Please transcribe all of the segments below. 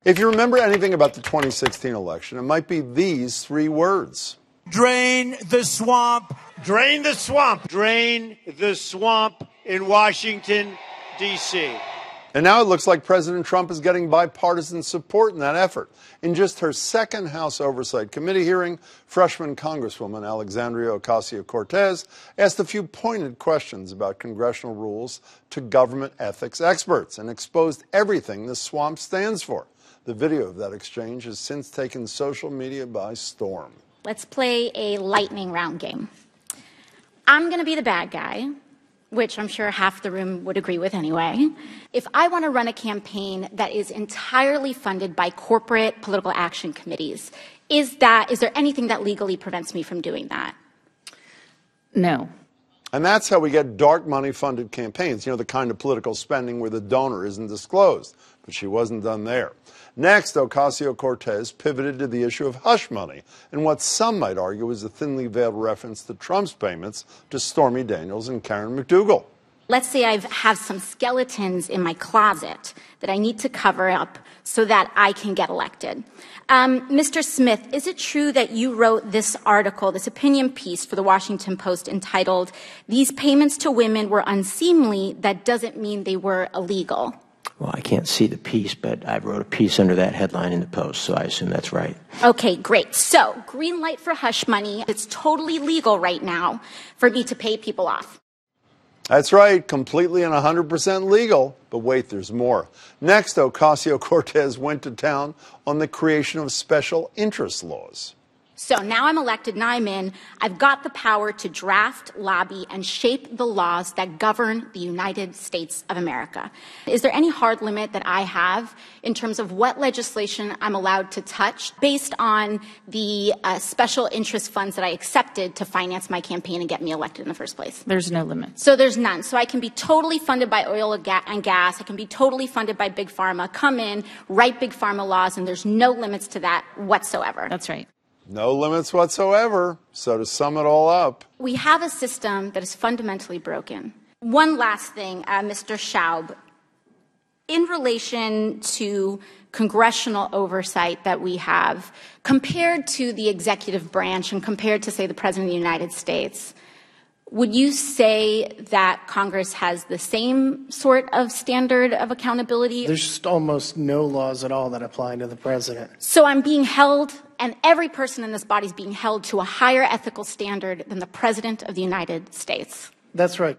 If you remember anything about the 2016 election, it might be these three words. Drain the swamp. Drain the swamp. Drain the swamp in Washington, D.C. And now it looks like President Trump is getting bipartisan support in that effort. In just her second House Oversight Committee hearing, freshman Congresswoman Alexandria Ocasio-Cortez asked a few pointed questions about congressional rules to government ethics experts and exposed everything the swamp stands for. The video of that exchange has since taken social media by storm. Let's play a lightning round game. I'm going to be the bad guy, which I'm sure half the room would agree with anyway. If I want to run a campaign that is entirely funded by corporate political action committees, is there anything that legally prevents me from doing that? No. And that's how we get dark money funded campaigns, the kind of political spending where the donor isn't disclosed. But she wasn't done there. Next, Ocasio-Cortez pivoted to the issue of hush money and what some might argue is a thinly veiled reference to Trump's payments to Stormy Daniels and Karen McDougal. Let's say I have some skeletons in my closet that I need to cover up so that I can get elected. Mr. Smith, is it true that you wrote this article, this opinion piece for the Washington Post entitled, "These payments to women were unseemly, that doesn't mean they were illegal"? Well, I can't see the piece, but I wrote a piece under that headline in the Post, so I assume that's right. Okay, great. So, green light for hush money. It's totally legal right now for me to pay people off. That's right, completely and 100% legal. But wait, there's more. Next, Ocasio-Cortez went to town on the creation of special interest laws. So now I'm elected, now I'm in. I've got the power to draft, lobby, and shape the laws that govern the United States of America. Is there any hard limit that I have in terms of what legislation I'm allowed to touch based on the special interest funds that I accepted to finance my campaign and get me elected in the first place? There's no limit. So there's none. So I can be totally funded by oil and gas. I can be totally funded by Big Pharma, come in, write Big Pharma laws, and there's no limits to that whatsoever. That's right. No limits whatsoever. So to sum it all up, we have a system that is fundamentally broken. One last thing, Mr. Schaub. In relation to congressional oversight that we have, compared to the executive branch and compared to, say, the President of the United States, would you say that Congress has the same sort of standard of accountability? There's just almost no laws at all that apply to the president. So I'm being held, and every person in this body is being held to a higher ethical standard than the President of the United States. That's right.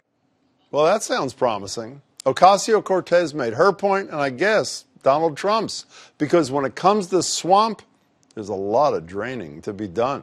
Well, that sounds promising. Ocasio-Cortez made her point, and I guess Donald Trump's, because when it comes to swamp, there's a lot of draining to be done.